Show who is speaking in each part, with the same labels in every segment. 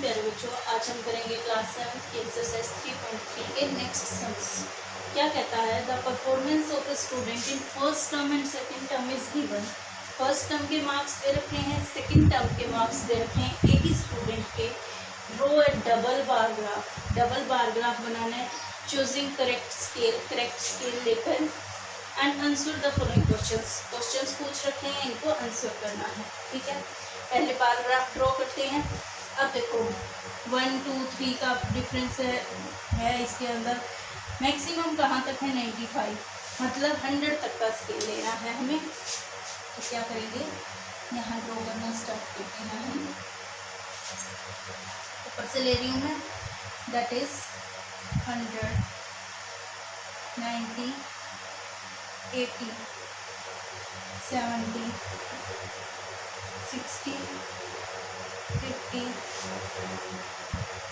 Speaker 1: प्यारे बच्चों, आज हम करेंगे क्लास 7 की एक्सरसाइज 3.3 के नेक्स्ट सम्स। क्या कहता है, the performance of a student in first term and second term is given. First term के मार्क्स दे रखे हैं, सेकंड टर्म के मार्क्स दे रखे हैं एक ही स्टूडेंट के। Draw a double bar graph, double bar graph बनाना है। चूजिंग करेक्ट स्केल लेकर and answer the following questions पूछ रखे हैं, इनको आंसर करना है। ठीक है, पहले बार ग्राफ ड्रॉ करते हैं। अब देखो 1 2 3 का डिफरेंस है इसके अंदर। मैक्सिमम कहाँ तक है 95, मतलब 100 तक का स्केल लेना है हमें। तो क्या करेंगे, यहाँ ड्रॉ करना स्टार्ट करते हैं हम। ऊपर से ले रही हूँ मैं, that is 100 90 80 70 60 50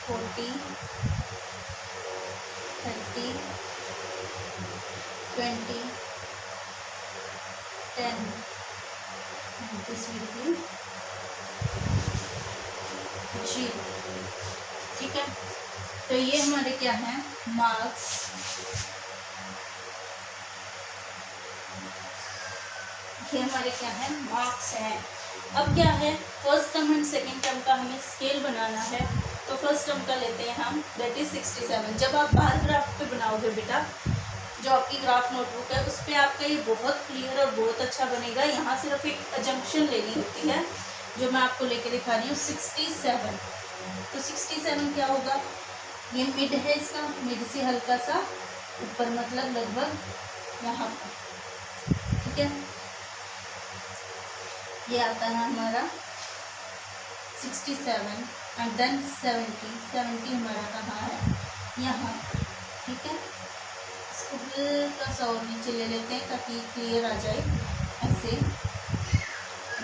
Speaker 1: 40 30 20 10 and this will be 0। ठीक है, तो ये हमारे क्या है, मार्क्स। ये हमारे क्या है, मार्क्स हैं। अब क्या है, first term and second term का हमें स्केल बनाना है। तो फर्स्ट टर्म का लेते हैं हम, दैट इज 67। जब आप बार ग्राफ पे बनाओगे बेटा, जो आपकी ग्राफ नोटबुक है उस पर आपका ये बहुत क्लियर और बहुत अच्छा बनेगा। यहाँ सिर्फ एक अजम्पशन लेनी होती है, जो मैं आपको लेके दिखा रही हूँ। 67, तो 67 क्या होगा, ये मिड है, इसका मिड से हल्का सा ऊपर, मतलब लगभग यहाँ पर। ठीक है, ये आता है हमारा 67 एंड देन 70 हमारा कहाँ है, यहाँ। ठीक है, इसको हल्का सा और नीचे ले लेते हैं ताकि क्लियर आ जाए ऐसे।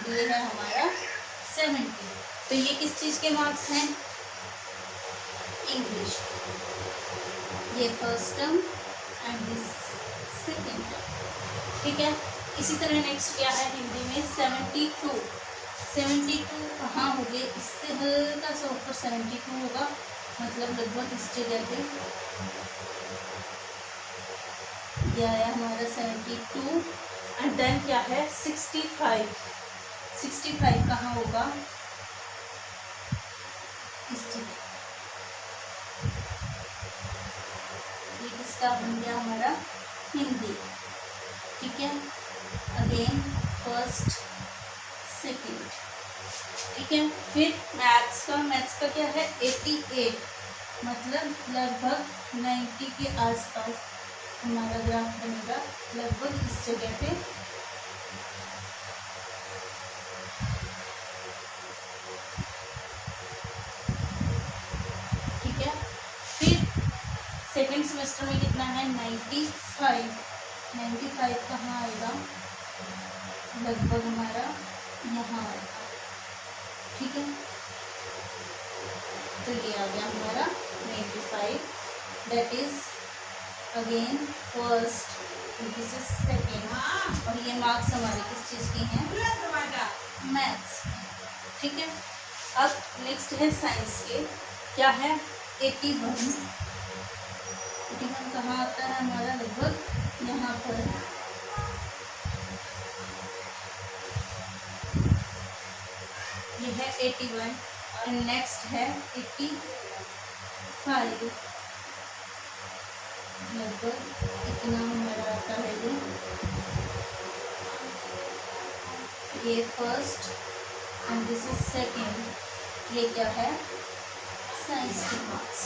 Speaker 1: ये है हमारा 70। तो ये किस चीज़ के मार्क्स हैं, इंग्लिश। ये first term and this second term. ठीक है, इसी तरह नेक्स्ट क्या है हिंदी में, 72 कहाँ हो गए, इससे हल्का सा ऊपर 72 होगा, मतलब लगभग इस जगह पे ये आया हमारा 72। एंड देन क्या है 65 कहाँ होगा, इस जगह। ये किसका बन गया, हमारा हिंदी। ठीक है, अगेन फर्स्ट सेकंड। ठीक है, फिर मैथ्स का क्या है 88, मतलब लगभग 90 के आसपास हमारा ग्राफ बनेगा, लगभग इस जगह पे। ठीक है, फिर सेकेंड सेमेस्टर में कितना है 95 कहाँ आएगा, लगभग हमारा यहाँ आएगा। ठीक है, तो ये आ गया हमारा 95, that is again first, this is second. और ये मार्क्स हमारे किस चीज़ के हैं, मैथ्स। ठीक है, अब नेक्स्ट है साइंस के, क्या है 81 कहाँ आता है हमारा, लगभग यहाँ पर। ये है 81 और नेक्स्ट है 85, लगभग इतना हमारा आता है। ये first and this is second. ये क्या है, साइंस के मार्क्स।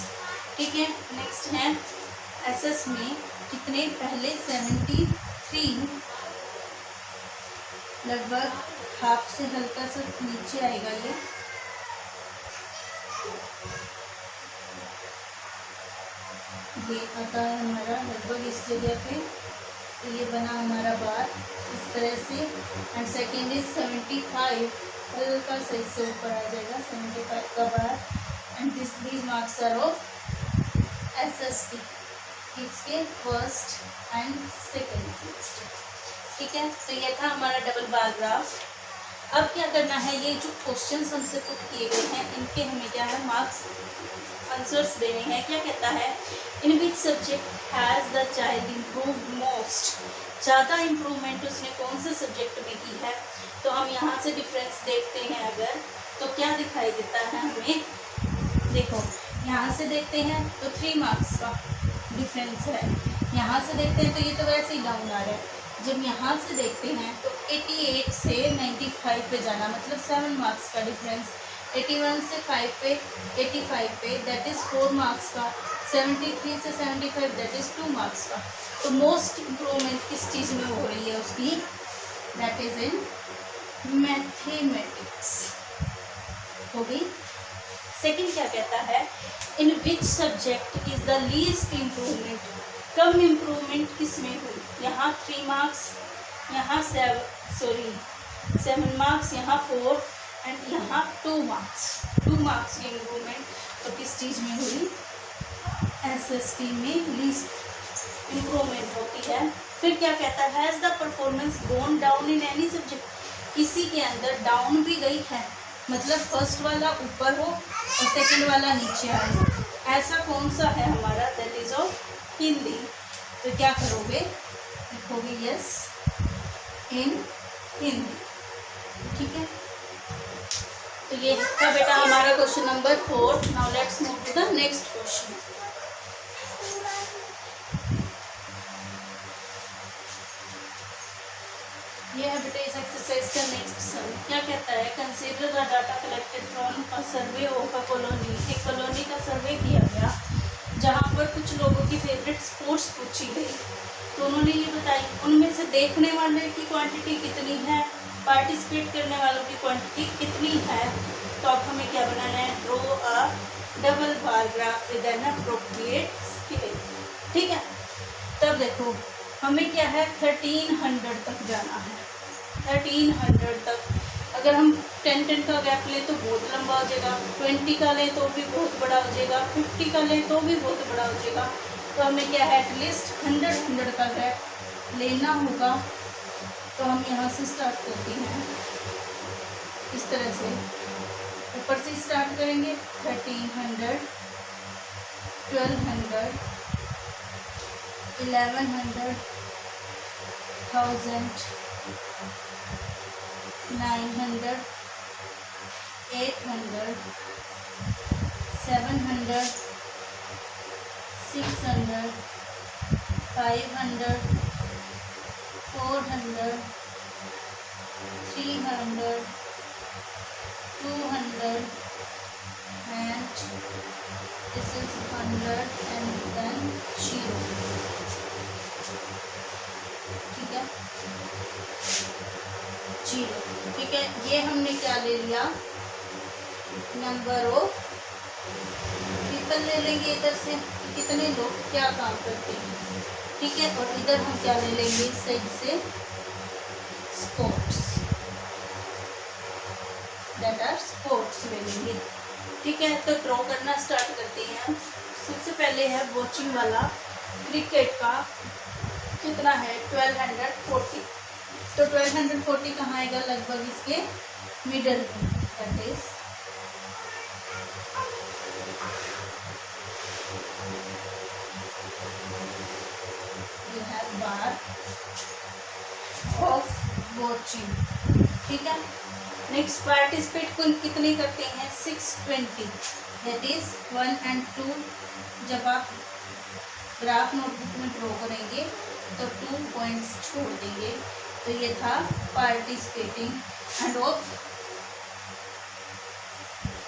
Speaker 1: ठीक है, नेक्स्ट है एसएस में कितने, पहले 73, लगभग हाफ से हल्का सा नीचे आएगा ये आता है हमारा लगभग इस जगह पे। तो ये बना हमारा बार इस तरह से। एंड सेकेंड इज 75, हल्का सा इससे ऊपर आ जाएगा 75 का bar. And these marks are of SST, इसके फर्स्ट एंड सेकेंड सेमेस्टर। ठीक है, तो ये था हमारा डबल बार ग्राफ। अब क्या करना है, ये जो क्वेश्चंस हमसे पुट किए गए हैं इनके हमें क्या है मार्क्स आंसर्स देने हैं। क्या कहता है, in which subject has the child improved most, ज़्यादा इम्प्रूवमेंट उसने कौन से सब्जेक्ट में की है। तो हम यहाँ से डिफरेंस देखते हैं अगर, तो क्या दिखाई देता है हमें, देखो यहाँ से देखते हैं तो 3 मार्क्स का डिफरेंस है, यहाँ से देखते हैं तो ये तो वैसे ही डाउन आ रहा है। जब यहाँ से देखते हैं तो 88 से 95 पे जाना, मतलब 7 मार्क्स का डिफरेंस। 81 से 5 पे 85 पे, दैट इज़ 4 मार्क्स का। 73 से 75 दैट इज़ 2 मार्क्स का। तो मोस्ट इम्प्रूवमेंट किस चीज़ में हो रही है उसकी, दैट इज़ इन मैथमेटिक्स हो गई। सेकंड क्या कहता है, in which subject is the least improvement, कम इम्प्रूवमेंट किस में हुई। यहाँ 3 मार्क्स, यहाँ 7 मार्क्स, यहाँ 4 एंड यहाँ 2 मार्क्स की इम्प्रूवमेंट तो किस चीज़ में हुई, एसएसटी में लीस्ट इम्प्रूवमेंट होती है। फिर क्या कहता है, has the performance gone down in any subject, किसी के अंदर डाउन भी गई है, मतलब फर्स्ट वाला ऊपर हो और सेकंड वाला नीचे आए, ऐसा कौन सा है हमारा, दैट इज ऑफ हिंदी। तो क्या करोगे, लिखोगे यस इन हिंदी, ठीक है। तो ये था बेटा हमारा question number 4। Now let's move to the next question. ये है बेटा इस एक्सरसाइज का नेक्स्ट सम। क्या कहता है, consider the data collected from a survey of a colony, एक कॉलोनी का सर्वे किया गया जहाँ पर कुछ लोगों की फेवरेट स्पोर्ट्स पूछी गई। तो उन्होंने ये बताई उनमें से देखने वाले की क्वांटिटी कितनी है, पार्टिसिपेट करने वालों की क्वांटिटी कितनी है। तो अब हमें क्या बनाना है, draw a double bar graph with an appropriate scale, ठीक है। तब देखो हमें क्या है, 1300 तक जाना है, 1300 तक। अगर हम 10 का गैप लें तो बहुत लंबा हो जाएगा, 20 का लें तो भी बहुत बड़ा हो जाएगा, 50 का लें तो भी बहुत बड़ा हो जाएगा। तो हमें क्या है, एटलीस्ट 100 का गैप लेना होगा। तो हम यहाँ से स्टार्ट करते हैं इस तरह से, ऊपर से स्टार्ट करेंगे 1300, 1200, 1100, 1000, 900, 800, 700, 600, 500, 400, 300, 200 and this is 100 and then 0, ठीक है, 0, ठीक है। ये हमने क्या ले लिया, नंबर ऑफ पीपल ले लेंगे इधर से, कितने लोग क्या काम करते हैं, ठीक है। और इधर हम क्या ले लेंगे इस साइड से, स्पोर्ट्स, दैट आर स्पोर्ट्स ले लेंगे, ठीक है। तो ड्रॉ करना स्टार्ट करते हैं। सबसे पहले है वॉचिंग वाला, क्रिकेट का कितना है, 1240। तो 1240 कहाँ आएगा, लगभग इसके मिडल में, that is you have bar of watching, ठीक है। नेक्स्ट पार्टिसिपेट कुल कितने करते हैं, 620, दैट इज 1 and 2। जब आप ग्राफ नोटबुक में ड्रॉ करेंगे तो 2 पॉइंट्स छोड़ देंगे। तो ये था पार्टिसिपेटिंग एंड ऑफ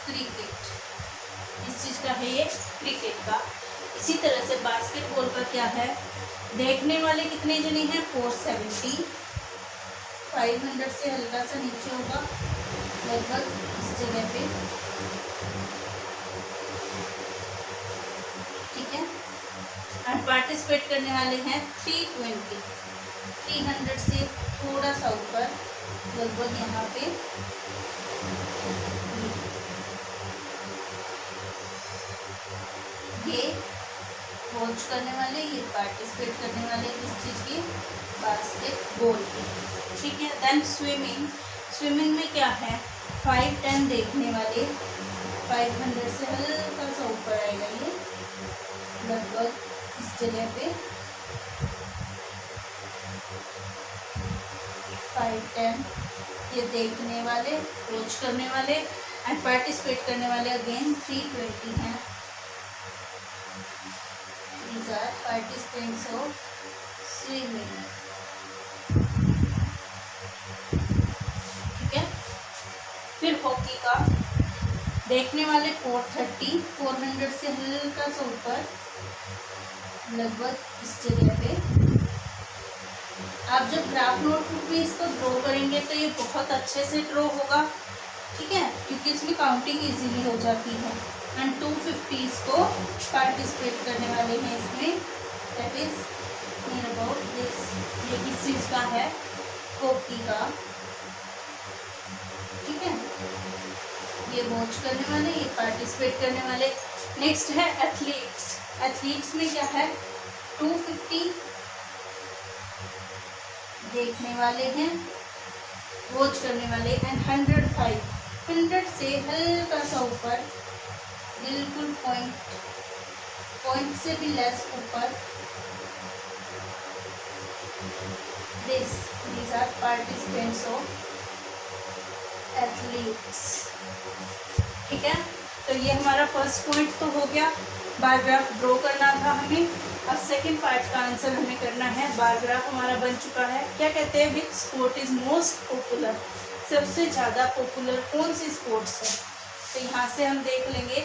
Speaker 1: क्रिकेट, इस चीज़ का है ये क्रिकेट का। इसी तरह से बास्केटबॉल का क्या है, देखने वाले कितने जने हैं, 470, 500 से हल्का सा नीचे होगा लगभग इस जगह पे, ठीक है। और पार्टिसिपेट करने वाले हैं 320, 300 से थोड़ा सा ऊपर लगभग यहाँ पे, ये वॉच करने वाले, ये पार्टिसिपेट करने वाले इस चीज़ की, बास्केटबॉल की, ठीक है। देन स्विमिंग, स्विमिंग में क्या है, 510 देखने वाले 500 से हल्का सा ऊपर आएगा, ये लगभग इस जगह पे 510 ये देखने वाले, वॉच करने वाले एंड पार्टिसिपेट करने वाले अगेन 320 हैं। These are participants of swimming। ठीक है, फिर हॉकी का देखने वाले 430, 400 से हल्का सा ऊपर लगभग इस जगह पे। आप जब ग्राफ नोटबुक में इसको ड्रॉ करेंगे तो ये बहुत अच्छे से ड्रॉ होगा, ठीक है, क्योंकि इसमें काउंटिंग इजीली हो जाती है। एंड 250 इसको पार्टिसिपेट करने वाले हैं इसमें, that is near about this. ये किस चीज़ का है, हॉकी का, ठीक है। ये वॉच करने वाले, ये पार्टिसिपेट करने वाले। नेक्स्ट है एथलीट्स। एथलीट्स में क्या है, 250 देखने वाले हैं, वॉच करने वाले एंड 105, 100 से हल्का सा ऊपर, बिल्कुल पॉइंट से भी लेस ऊपर। these are participants of athletes. ठीक है, तो ये हमारा फर्स्ट पॉइंट तो हो गया, बार ग्राफ ड्रॉ करना था हमें। अब सेकंड पार्ट का आंसर हमें करना है। बार ग्राफ हमारा बन चुका है। क्या कहते हैं, which sport is most popular, सबसे ज़्यादा पॉपुलर कौन सी स्पोर्ट्स है। तो यहाँ से हम देख लेंगे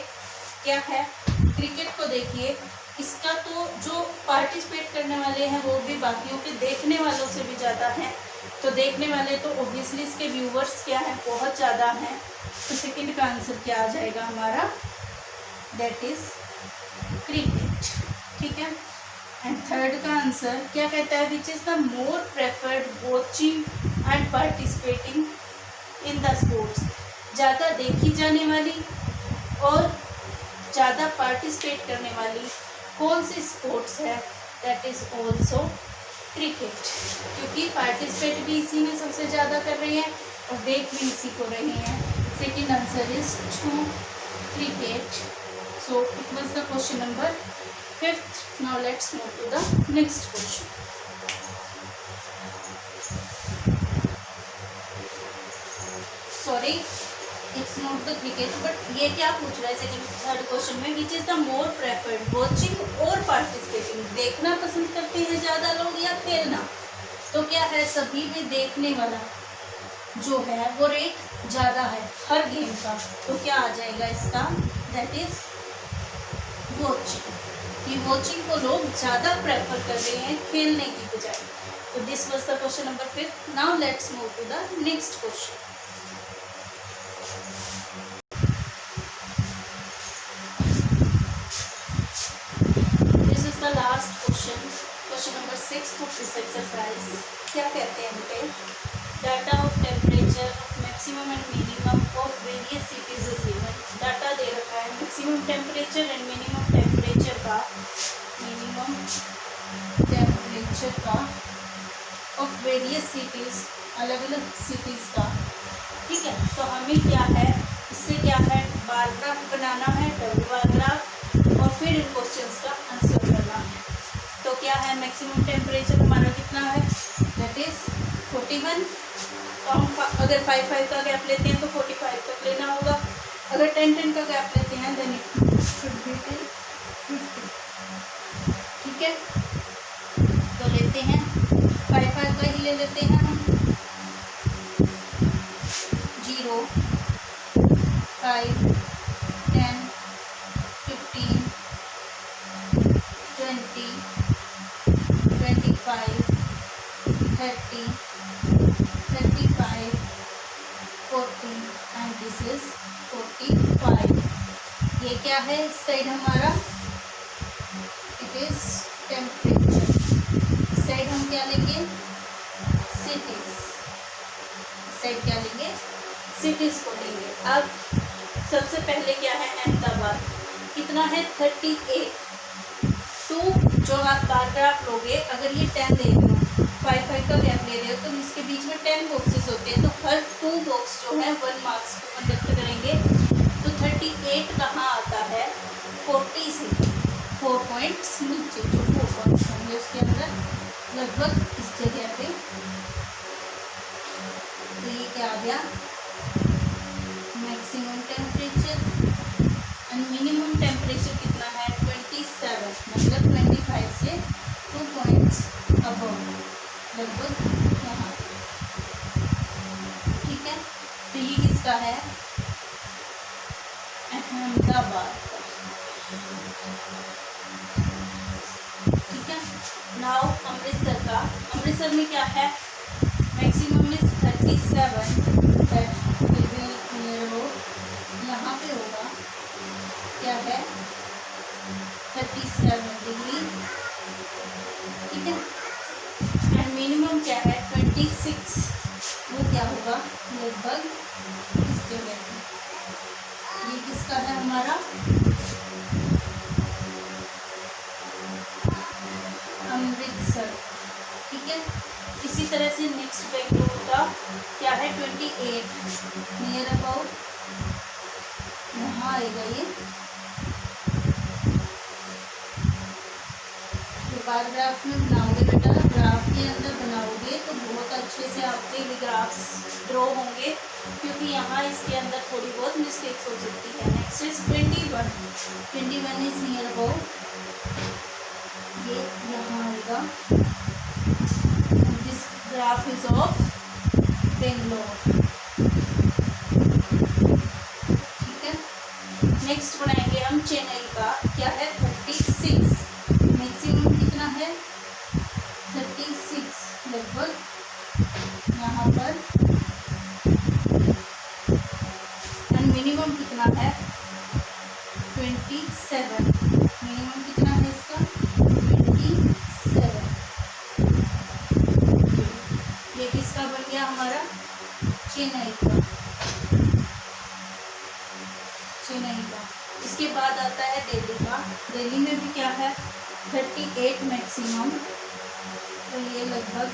Speaker 1: क्या है। क्रिकेट को देखिए, इसका तो जो पार्टिसिपेट करने वाले हैं वो भी बाकियों के देखने वालों से भी ज़्यादा हैं। तो देखने वाले तो ओब्वियसली इसके व्यूवर्स क्या हैं, बहुत ज़्यादा हैं। तो सेकंड का आंसर क्या आ जाएगा हमारा, दैट इज क्रिकेट। ठीक है, एंड थर्ड का आंसर क्या कहता है, विच is the more preferred watching and participating in the sports, ज़्यादा देखी जाने वाली और ज़्यादा पार्टिसिपेट करने वाली कौन सी स्पोर्ट्स है, दैट इज ऑल्सो क्रिकेट। क्योंकि पार्टिसिपेट भी इसी में सबसे ज़्यादा कर रही हैं और देख भी इसी को रही हैं। Second answer is to cricket. So it was the question number 5th। Now let's move to the next question. Sorry, it's not the cricket, but ये क्या पूछ रहा है सेकंड थर्ड क्वेश्चन में, which is the more preferred watching और participating, देखना पसंद करते हैं ज़्यादा लोग या खेलना। तो क्या है, सभी में देखने वाला जो है वो रेट ज़्यादा है हर गेम का। तो क्या आ जाएगा इसका, दैट इज वॉचिंग। कि वॉचिंग को लोग ज़्यादा प्रेफर कर रहे हैं खेलने की बजाय। तो this was the question number 5th। Now let's move to the next question. Last question, question number 6 of this exercise. क्या कहते हैं बेटे, data of temperature of maximum and minimum of various cities is given. Data दे रखा है maximum temperature and minimum temperature का of various cities, अलग अलग सिटीज़ का। ठीक है, तो हमें क्या है, इससे क्या है, बार ग्राफ बनाना है, डबल बार ग्राफ, और फिर इन क्वेश्चंस का आंसर करना है। तो क्या है, मैक्सिमम टेम्परेचर हमारा कितना है, दैट इज 41। तो हम अगर 5-5 का गैप लेते हैं तो 45 तक लेना होगा। अगर 10-10 का गैप लेते हैं देन इट शुड बी 50। ठीक है, तो लेते हैं 5-5 का ही ले लेते हैं हम। 0, 5, 10, 15, 20, 25, 30, 35, 40 एंड दिस इज 45। ये क्या है, इस साइड हमारा इट इज टेम्परेचर, इस साइड हम क्या लेंगे, सिटीज, इस साइड क्या लेंगे, सिटीज को लेंगे। अब सबसे पहले क्या है, अहमदाबाद कितना है, 38। तो जो आप बार ग्राफ लोगे, अगर ये 10 ले रहे हो 5 का गैप ले रहे हो तो इसके बीच में 10 बॉक्सेस होते हैं, तो हर 2 बॉक्स जो है 1 मार्क्स को कंडक्ट करेंगे। तो 38 कहाँ आता है, 40 से 4 पॉइंट्स नीचे, जो 4 पॉइंट्स होंगे उसके अंदर लगभग इस जगह पे। तो ये क्या आ गया, maximum temperature and minimum temperature कितना है 27, मतलब 25 से 2 पॉइंट्स अबव, लगभग यहाँ। ठीक है, तो ये किसका है, अहमदाबाद का। ठीक है, नाउ अमृतसर का। अमृतसर में क्या है, मैक्सिमम इज 37, यहाँ पे होगा क्या है 37 डिग्री। ठीक है, एंड मिनिमम क्या है 26, वो क्या होगा लगभग इस जगह पे। ये किसका है हमारा, अमृतसर। ठीक है, इसी तरह से नेक्स्ट बेंगलुरु का क्या है 28, नियर अबाउट यहाँ आएगा। ये बार ग्राफ में बनाओगे बेटा, ग्राफ के अंदर बनाओगे तो बहुत अच्छे से आपके ग्राफ्स ड्रॉ होंगे, क्योंकि यहाँ इसके अंदर थोड़ी बहुत मिस्टेक्स हो सकती है। Next is 21 is near about, ये यहाँ आएगा। This graph is of Bangalore. ठीक है, नेक्स्ट बनाएंगे हम चेन्नई का, क्या है 36, मैक्सिमम कितना है 36 लगभग यहाँ पर, एंड मिनिमम कितना है 27, मिनिमम कितना है इसका 27। ये किसका बन गया हमारा, चेन्नई का, चेन्नई का। इसके बाद आता है दिल्ली का। दिल्ली में भी क्या है 38 मैक्सिमम, तो ये लगभग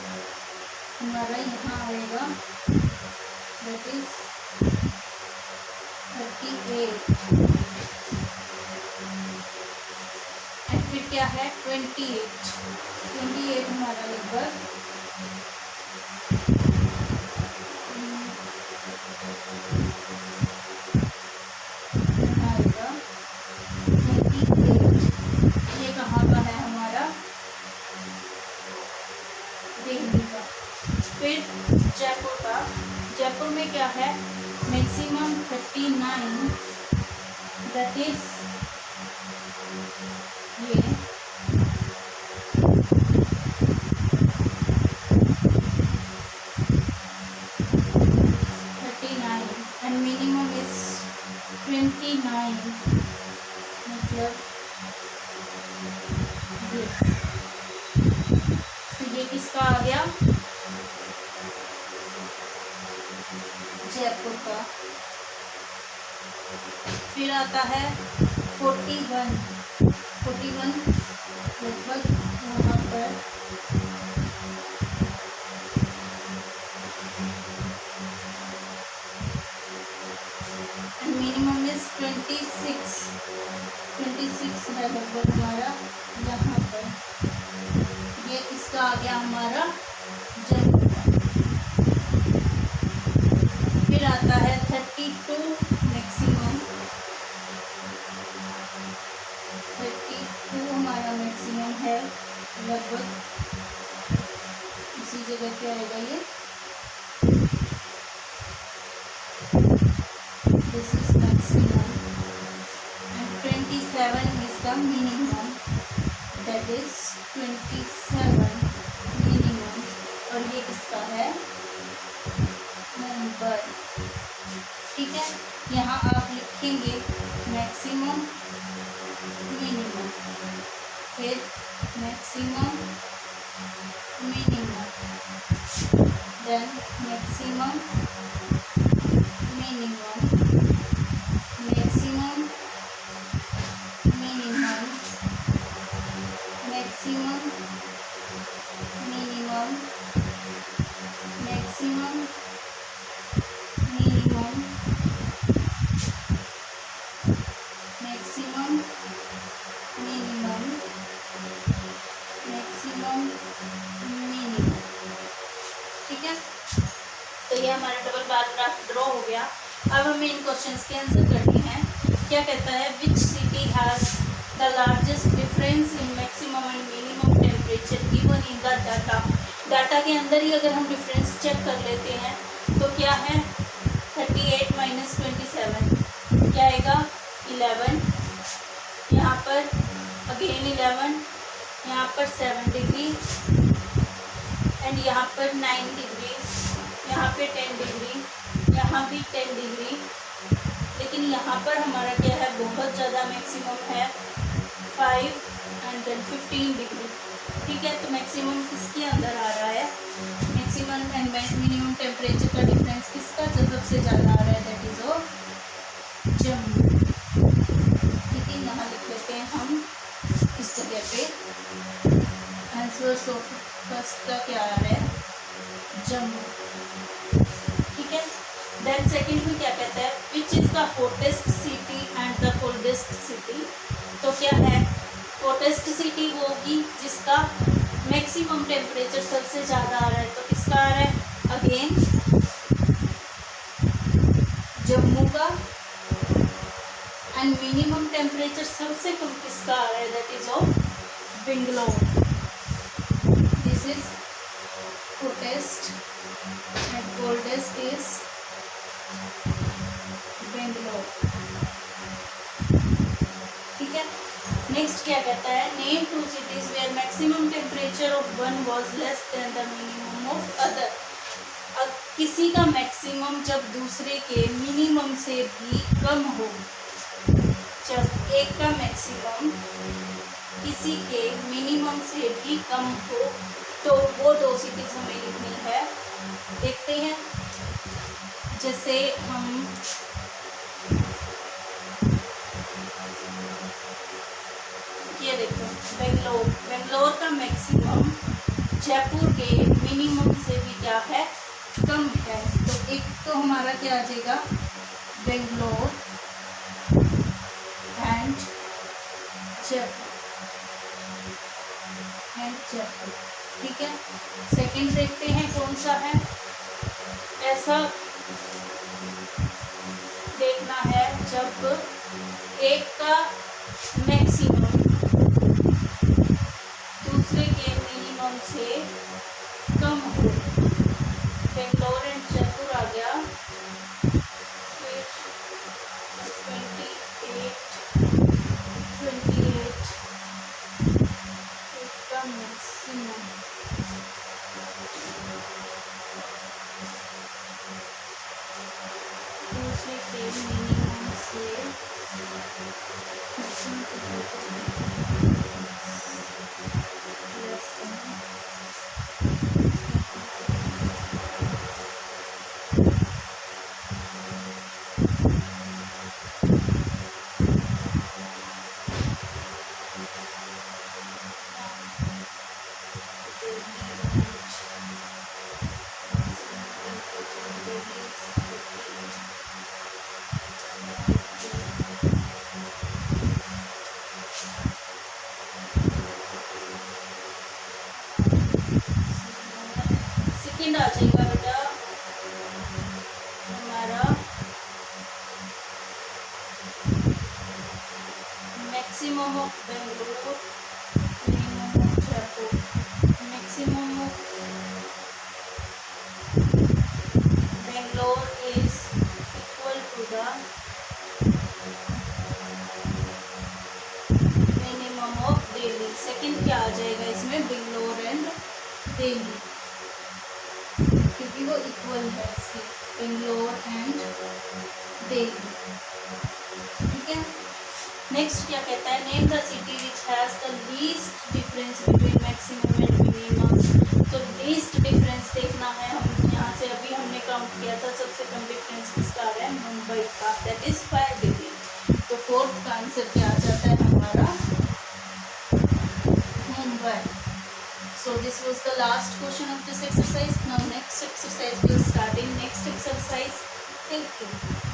Speaker 1: हमारा यहाँ आएगा, दैट इज 38। एंड फिर क्या है 28 हमारा लगभग आएगा 28। ये कहाँ का है हमारा, दिल्ली का। फिर जयपुर का, जयपुर में क्या है मैक्सिमम 39, दैट इज ये 39, एंड मिनिमम इज 29, मतलब ये। तो ये किसका आ गया, जयपुर का। फिर आता है 41 लगभग वहाँ पर, मिनिमम इज 26 है लगभग हमारा यहाँ पर। ये इसका आ गया हमारा जयपुर का। फिर आता है 32 मैक्सिमम, 32 हमारा मैक्सिमम है लगभग इसी जगह पे आएगा ये। This is maximum and 27 is the minimum, that is 27 minimum. और ये किसका है, मुंबई। ठीक है, यहाँ आप लिखेंगे मैक्सिमम मिनिमम, फिर maximum minimum, then maximum minimum, maximum minimum, maximum minimum, गया। अब हमें इन क्वेश्चंस के आंसर करने हैं। क्या कहता है, which city has the largest difference in maximum and minimum temperature given in the data. Data के अंदर ही अगर हम डिफरेंस चेक कर लेते हैं तो क्या है, 38 - 27 क्या आएगा, 11, यहाँ पर अगेन 11, यहाँ पर 7 डिग्री एंड यहाँ पर 9 डिग्री, यहाँ पे 10 डिग्री, यहाँ भी 10 डिग्री, लेकिन यहाँ पर हमारा क्या है, बहुत ज़्यादा मैक्सिमम है 5 एंड देन 15 डिग्री। ठीक है, तो मैक्सिमम किसके अंदर आ रहा है, मैक्सिमम एंड मिनिमम टेम्परेचर का डिफरेंस किसका सबसे ज़्यादा आ रहा है, दैट इज ऑफ जम्मू। ठीक है, यहाँ लिख लेते हैं हम इस जगह पे आंसर ऑफ फर्स्ट का क्या आ रहा है, जम्मू। ठीक है, देन सेकंड में क्या कहता है, विच is the hottest city and the coldest city. तो क्या है, हॉटेस्ट सिटी वो होगी जिसका मैक्सिमम टेम्परेचर सबसे ज़्यादा आ रहा है, तो किसका आ रहा है, अगेन जम्मू का। एंड मिनिमम टेम्परेचर सबसे कम किसका आ रहा है, that is of Bangalore. This is hottest and coldest is Bangalore. ठीक है, नेक्स्ट क्या कहता है, name 2 cities where maximum temperature of one was less than the minimum of other. अब किसी का मैक्सिमम जब दूसरे के मिनिमम से भी कम हो, जब एक का मैक्सिमम किसी के मिनिमम से भी कम हो, तो वो 2 सिटीज हमें लिखनी है। देखते हैं, जैसे हम ये देखो, बेंगलोर का मैक्सिमम जयपुर के मिनिमम से भी क्या है, कम है। तो एक तो हमारा क्या आ जाएगा, बेंगलोर एंड जयपुर। ठीक है, सेकंड देखते हैं कौन सा है। ऐसा देखना है जब एक का मैक्सिमम दूसरे के मिनिमम से कम हो। बेंगलोर एंड जयपुर आ गया, फिर 28 इसका मैक्सिमम दूसरे के मिनिमम से सेकंड आ जाएगा बेटा हमारा maximum of Bangalore, minimum of Jaipur. Maximum of Bangalore is equal to the minimum of Delhi. Second क्या आ जाएगा इसमें, बेंगलोर एंड दिल्ली, क्योंकि वो इक्वल है इसके, बेंगलोर एंड दिल्ली। ठीक है, नेक्स्ट क्या कहता है, name the city which has the least difference between maximum and minimum. तो लीस्ट डिफरेंस देखना है, हम यहाँ से अभी हमने काउंट किया था, सबसे कम डिफरेंस किसका आ रहा है, मुंबई का, दैट इज 5 डिग्री। तो फोर्थ का आंसर क्या आ जाता है हमारा, Mumbai. So this was the last question of this exercise. Now next exercise will start in next exercise. Thank you.